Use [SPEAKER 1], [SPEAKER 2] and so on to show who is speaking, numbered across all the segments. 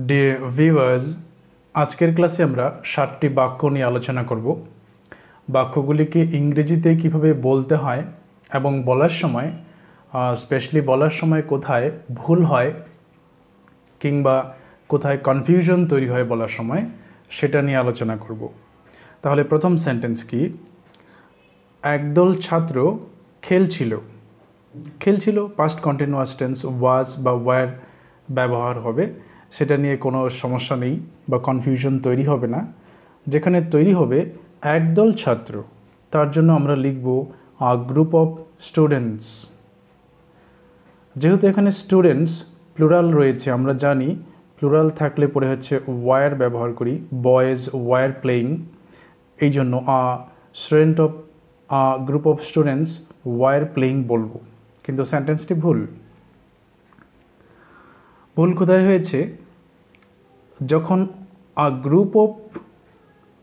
[SPEAKER 1] Dear viewers, আজকের ক্লাসে আমরা 7টি বাক্য নিয়ে আলোচনা করব। বাক্যগুলিকে ইংরেজিতে কিভাবে বলতে হয় এবং বলার সময় স্পেশালি বলার সময় কোথায় ভুল হয় কিংবা কোথায় কনফিউশন তৈরি হয় বলার সময় সেটা নিয়ে আলোচনা করব। তাহলে প্রথম সেন্টেন্স কি? একদল ছাত্র খেলছিল পাস্ট কন্টিনিউয়াস টেন্স ওয়াজ বা ওয়্যার ব্যবহার হবে, সেটা নিয়ে কোনো সমস্যা নেই বা কনফিউশন তৈরি হবে না। যেখানে তৈরি হবে একদল ছাত্র, তার জন্য আমরা লিখব আ গ্রুপ অফ স্টুডেন্টস। যেহেতু এখানে স্টুডেন্টস প্লুরাল রয়েছে, আমরা জানি প্লুরাল থাকলে পরে হচ্ছে ওয়্যার ব্যবহার করি, বয়েজ ওয়্যার প্লেয়িং, এই জন্য group of students were playing বলবো, কিন্তু সেন্টেন্সটি ভুল কোথায় হয়েছে? যখন আ গ্রুপ অফ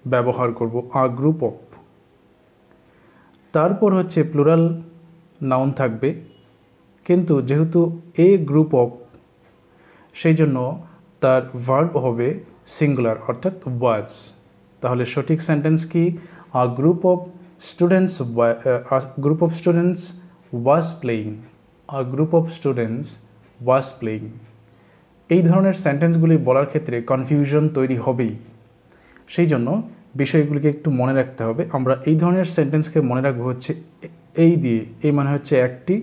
[SPEAKER 1] ব্যবহার করব, আ গ্রুপ অফ, তারপর হচ্ছে প্লুরাল নাউন থাকবে, কিন্তু যেহেতু এ গ্রুপ অফ সেই জন্য তার ভার্ব হবে সিঙ্গুলার অর্থাৎ ওয়াজ। তাহলে সঠিক সেন্টেন্স কি? A group of students was playing. A group of students was playing. এই ধরনের সেন্টেন্সগুলি বলার ক্ষেত্রে কনফিউশন তৈরি হবেই, সেই জন্য বিষয়গুলিকে একটু মনে রাখতে হবে। আমরা এই ধরনের সেন্টেন্সকে মনে রাখবো হচ্ছে এই দিয়ে, এই মানে হচ্ছে একটি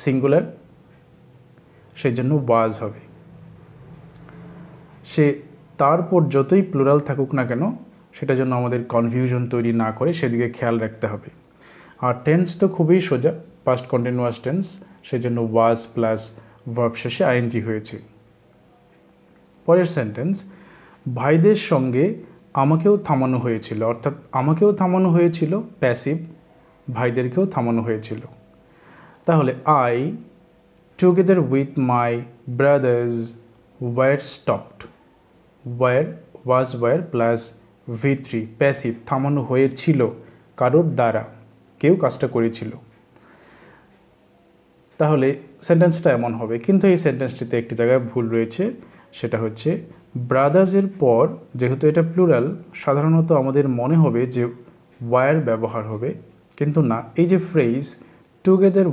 [SPEAKER 1] সিঙ্গুলার, সেই জন্য ওয়াজ হবে। সে তারপর যতই প্লুরাল থাকুক না কেন, সেটার জন্য আমাদের কনফিউশন তৈরি না করে সেদিকে খেয়াল রাখতে হবে। আর টেন্স তো খুবই সোজা, পাস্ট কন্টিনিউয়াস টেন্স, সেই জন্য ওয়াজ প্লাস ভার্ব শেষে আইএনজি হয়েছে। পরের সেন্টেন্স, ভাইদের সঙ্গে আমাকেও থামানো হয়েছিল, অর্থাৎ আমাকেও থামানো হয়েছিল প্যাসিভ, ভাইদেরকেও থামানো হয়েছিল। তাহলে I together with my brothers were stopped, were plus V3 passive, থামানো হয়েছিল কারোর দ্বারা, কেউ কাজটা করেছিল। তাহলে সেন্টেন্সটা এমন হবে, কিন্তু এই সেন্টেন্সটিতে একটি জায়গায় ভুল রয়েছে, সেটা হচ্ছে ব্রাদার্সের পর যেহেতু এটা প্লুরাল, সাধারণত আমাদের মনে হবে যে ওয়্যার ব্যবহার হবে, কিন্তু না। এই যে phrase together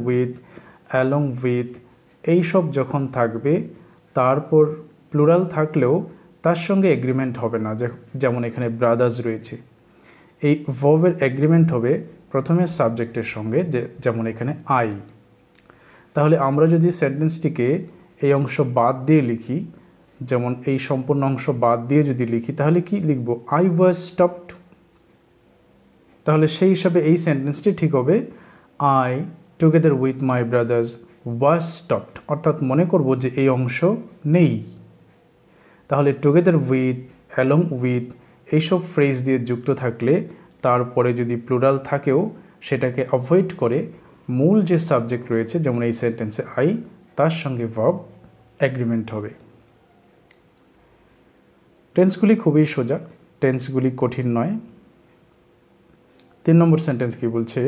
[SPEAKER 1] with, along with, এইসব যখন থাকবে, তারপর প্লুরাল থাকলেও তার সঙ্গে এগ্রিমেন্ট হবে না। যেমন এখানে ব্রাদার্স রয়েছে, এই ভার্বের এগ্রিমেন্ট হবে প্রথমে সাবজেক্টের সঙ্গে, যেমন এখানে আই। তাহলে আমরা যদি সেন্টেন্সটিকে এই অংশ বাদ দিয়ে লিখি, যেমন এই সম্পূর্ণ অংশ বাদ দিয়ে যদি লিখি, তাহলে কি লিখব? I was stopped. তাহলে সেই হিসাবে এই সেন্টেন্সটি ঠিক হবে I together with my brothers was stopped, অর্থাৎ মনে করব যে এই অংশ নেই। তাহলে টুগেদার উইথ, অ্যালং উইথ, এইসব ফ্রেজ দিয়ে যুক্ত থাকলে তারপরে যদি প্লুরাল থাকেও সেটাকে অ্যাভয়েড করে মূল যে সাবজেক্ট রয়েছে, যেমন এই সেন্টেন্সে আই, তার সঙ্গে ভার্ব এগ্রিমেন্ট হবে। টেন্সগুলি খুবই সোজা, টেন্সগুলি কঠিন নয়। 3 নম্বর সেন্টেন্স কি বলছে?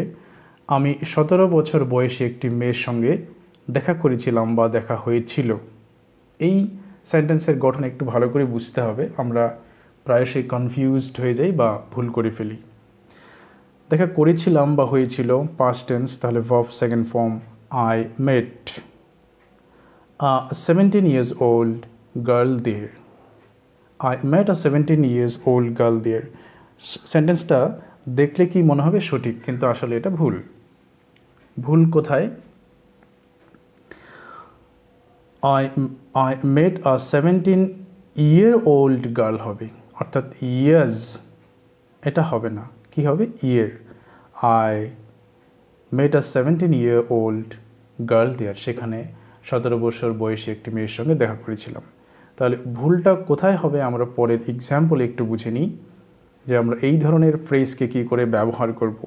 [SPEAKER 1] আমি 17 বছর বয়সী একটি মেয়ের সঙ্গে দেখা করেছিলাম বা দেখা হয়েছিল। এই সেন্টেন্সের গঠন একটু ভালো করে বুঝতে হবে, আমরা প্রায়শই কনফিউজড হয়ে যাই বা ভুল করে ফেলি। দেখা করেছিলাম বা হয়েছিল পাস্ট টেন্স, তাহলে verb second form I met a 17 years old girl there. I met a 17 years old girl there. সেন্টেন্সটা দেখলে কি মনে হবে সঠিক, কিন্তু আসলে এটা ভুল কোথায়? I met a 17-year-old girl হবে, অর্থাৎ ইয়ার্স এটা হবে না, কি হবে? ইয়ার। I met a 17-year-old girl there, সেখানে 17 বছর বয়সী একটি মেয়ের সঙ্গে দেখা করেছিলাম। তাহলে ভুলটা কোথায় হবে আমরা পরের এক্সাম্পল একটু বুঝে নিই, যে আমরা এই ধরনের ফ্রেজকে কী করে ব্যবহার করব।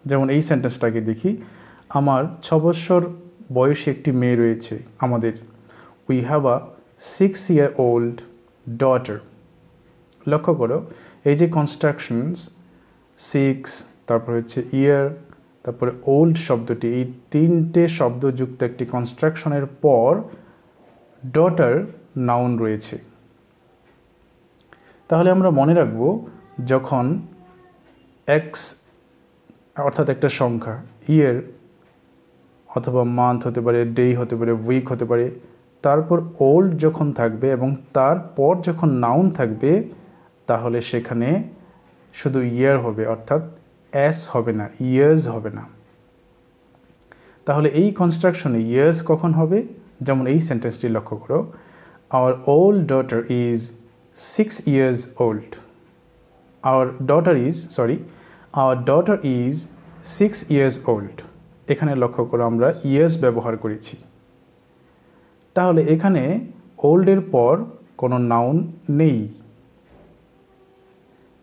[SPEAKER 1] যেমন এই সেন্টেন্সটাকে দেখি, আমার 6 বছর বয়সী একটি মেয়ে রয়েছে আমাদের। We have a 6-year-old daughter. লক্ষ্য করো এই যে কনস্ট্রাকশনস, 6, তারপর হচ্ছে ইয়ার, তারপরে ওল্ড শব্দটি, এই 3টে শব্দযুক্ত একটি কনস্ট্রাকশনের পর ডটার নাউন রয়েছে। তাহলে আমরা মনে রাখব যখন এক্স অর্থাৎ একটা সংখ্যা, ইয়ার অথবা মান্থ হতে পারে, ডে হতে পারে, উইক হতে পারে, তারপর ওল্ড যখন থাকবে এবং তারপর যখন নাউন থাকবে তাহলে সেখানে শুধু ইয়ার হবে, অর্থাৎ এস হবে না, ইয়ার্স হবে না। তাহলে এই কনস্ট্রাকশনে ইয়ার্স কখন হবে? যেমন এই সেন্টেন্সটি লক্ষ্য করো, our old daughter is 6 years old. Our daughter is 6 years old. এখানে লক্ষ্য করো আমরা ইয়ার্স ব্যবহার করেছি। তাহলে এখানে ওল্ডের পর কোনো নাউন নেই।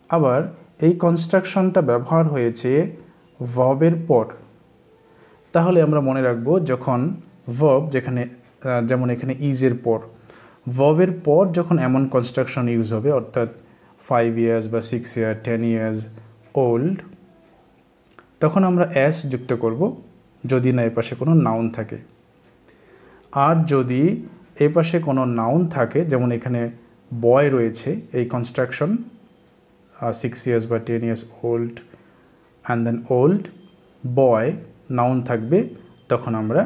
[SPEAKER 1] আবার এই কনস্ট্রাকশনটা ব্যবহার হয়েছে ভার্বের পর। তাহলে আমরা মনে রাখব যখন ভার্ব যেমন এখানে ইজের পর, ভার্বের পর যখন এমন কনস্ট্রাকশন ইউজ হবে, অর্থাৎ 5 years বা 6 years, 10 years old, তখন আমরা এস যুক্ত করব যদি না এপাশে কোনো নাউন থাকে। আর যদি এপাশে কোনো নাউন থাকে, যেমন এখানে বয় রয়েছে, এই কনস্ট্রাকশন 6 years বা 10 years old and then old, boy noun থাকবে, তখন আমরা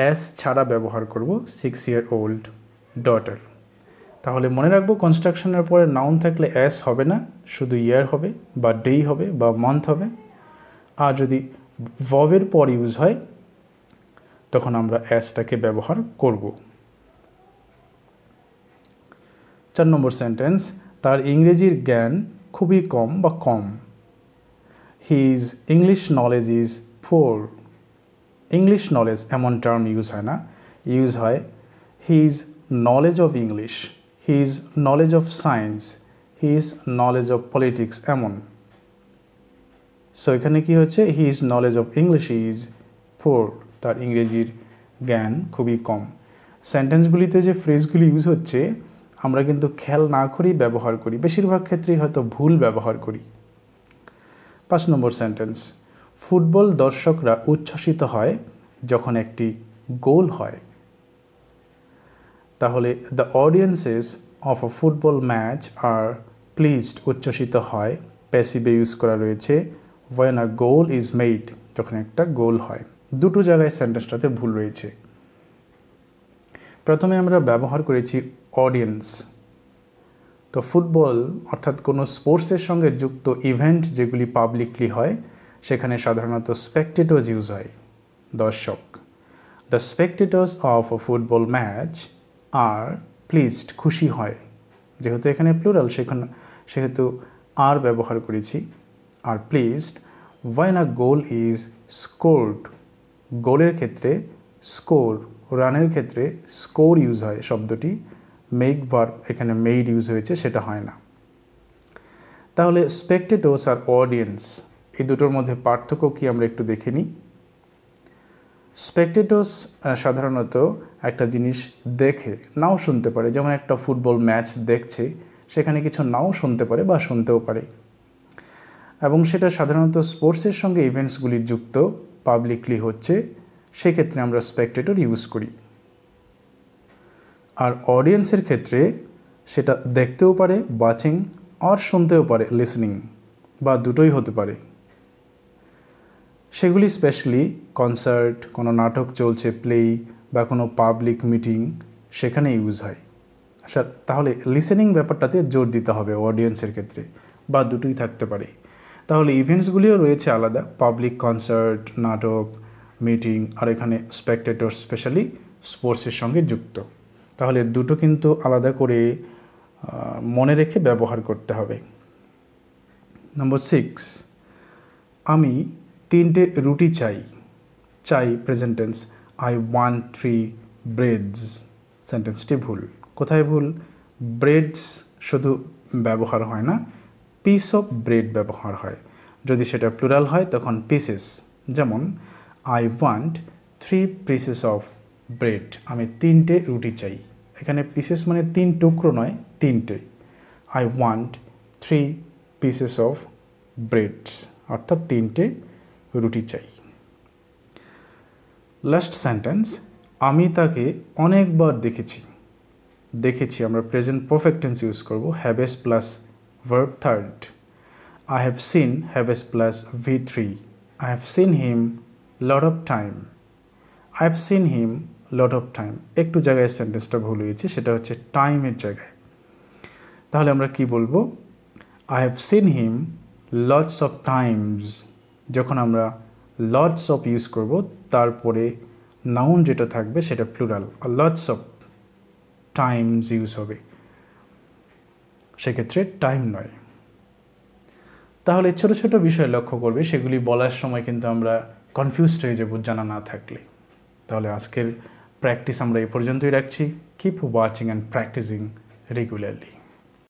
[SPEAKER 1] এস ছাড়া ব্যবহার করব 6 year old ডটার। তাহলে মনে রাখবো কনস্ট্রাকশনের পরে নাউন থাকলে এস হবে না, শুধু ইয়ার হবে বা ডে হবে বা মান্থ হবে। আর যদি ভার্বের পর ইউজ হয় তখন আমরা এসটাকে ব্যবহার করব। 4 নম্বর সেন্টেন্স, তার ইংরেজির জ্ঞান খুবই কম বা কম। His English knowledge is poor. English knowledge এমন টার্ম ইউজ হয় না, ইউজ হয় his knowledge of English, his knowledge of science, his knowledge of politics, এমন। সো এখানে কি হচ্ছে, his knowledge of English is poor, তার ইংরেজির জ্ঞান খুবই কম। সেন্টেন্সগুলিতে যে ফ্রেজগুলি ইউজ হচ্ছে আমরা কিন্তু খেয়াল না করেই ব্যবহার করি, বেশিরভাগ ক্ষেত্রেই হয়তো ভুল ব্যবহার করি। 5 নম্বর সেন্টেন্স, ফুটবল দর্শকরা উচ্ছ্বসিত হয় যখন একটি গোল হয়। তাহলে the audiences of a football match are pleased, উচ্ছ্বসিত হয়, প্যাসিভে ইউজ করা রয়েছে। when a goal is made, যখন একটা গোল হয়। দুটো জায়গায় সেন্টেন্সটাতে ভুল রয়েছে। প্রথমে আমরা ব্যবহার করেছি অডিয়েন্স। তো ফুটবল অর্থাৎ কোনো স্পোর্টসের সঙ্গে যুক্ত ইভেন্ট যেগুলি পাবলিকলি হয় সেখানে সাধারণত স্পেকটেটর্স ইউজ হয়, দর্শক। The spectators of a football match are pleased, খুশি হয়। যেহেতু এখানে প্লুরাল সেহেতু আর ব্যবহার করেছি, are pleased. when a goal is scored, গোলের ক্ষেত্রে স্কোর, রানের ক্ষেত্রে স্কোর ইউজ হয় শব্দটি, মেক ভার্ব এখানে মেড ইউজ হয়েছে, সেটা হয় না। তাহলে স্পেকটেটর্স আর অডিয়েন্স, এই দুটোর মধ্যে পার্থক্য কি আমরা একটু দেখে নিই। স্পেকটেটর্স সাধারণত একটা জিনিস দেখে নাও শুনতে পারে, যেমন একটা ফুটবল ম্যাচ দেখছে, সেখানে কিছু নাও শুনতে পারে বা শুনতেও পারে, এবং সেটা সাধারণত স্পোর্টসের সঙ্গে ইভেন্টসগুলি যুক্ত, পাবলিকলি হচ্ছে, সেক্ষেত্রে আমরা স্পেকটেটর ইউজ করি। আর অডিয়েন্সের ক্ষেত্রে সেটা দেখতেও পারে, ওয়াচিং, আর শুনতেও পারে, লিসনিং, বা দুটোই হতে পারে। সেগুলি স্পেশালি কনসার্ট, কোনো নাটক চলছে, প্লে, বা কোনো পাবলিক মিটিং, সেখানে ইউজ হয়। আচ্ছা, তাহলে লিসেনিং ব্যাপারটাতে জোর দিতে হবে অডিয়েন্সের ক্ষেত্রে, বা দুটোই থাকতে পারে। তাহলে ইভেন্টসগুলিও রয়েছে আলাদা, পাবলিক, কনসার্ট, নাটক, মিটিং, আর এখানে স্পেকটেটর স্পেশালি স্পোর্টসের সঙ্গে যুক্ত। তাহলে দুটো কিন্তু আলাদা করে মনে রেখে ব্যবহার করতে হবে। নম্বর 6, আমি 3টে রুটি চাই। চাই present tense, I want 3 breads. সেন্টেন্সটি ভুল। কোথায় ভুল? ব্রেডস শুধু ব্যবহার হয় না, পিস অফ ব্রেড ব্যবহার হয়। যদি সেটা প্লুরাল হয় তখন পিসেস, যেমন I want 3 pieces of bread, আমি 3টে রুটি চাই। এখানে পিসেস মানে 3 টুকরো নয়, 3টে। I want 3 pieces of breads, অর্থাৎ 3টে রুটি চাই। লাস্ট সেন্টেন্স, আমি তাকে অনেকবার দেখেছি আমরা প্রেজেন্ট পারফেক্ট টেন্স ইউজ করব haves plus verb third. I have seen haves plus V3। I have seen him lot of time। I have seen him lot of time। একটু জায়গায় সেন্টেন্সটা ভুল হয়েছে, সেটা হচ্ছে টাইমের জায়গায়। তাহলে আমরা কি বলবো? I have seen him lots of times। যখন আমরা lots of ইউজ করব তারপরে নাউন যেটা থাকবে সেটা plural, lots of times use হবে, সেক্ষেত্রে টাইম নয়। তাহলে ছোট ছোট বিষয় লক্ষ্য করবে, সেগুলি বলার সময় কিন্তু আমরা কনফিউজড হয়ে যাব জানা না থাকলে। তাহলে আজকের প্র্যাকটিস আমরা এই পর্যন্তই রাখছি। Keep watching and practising regularly.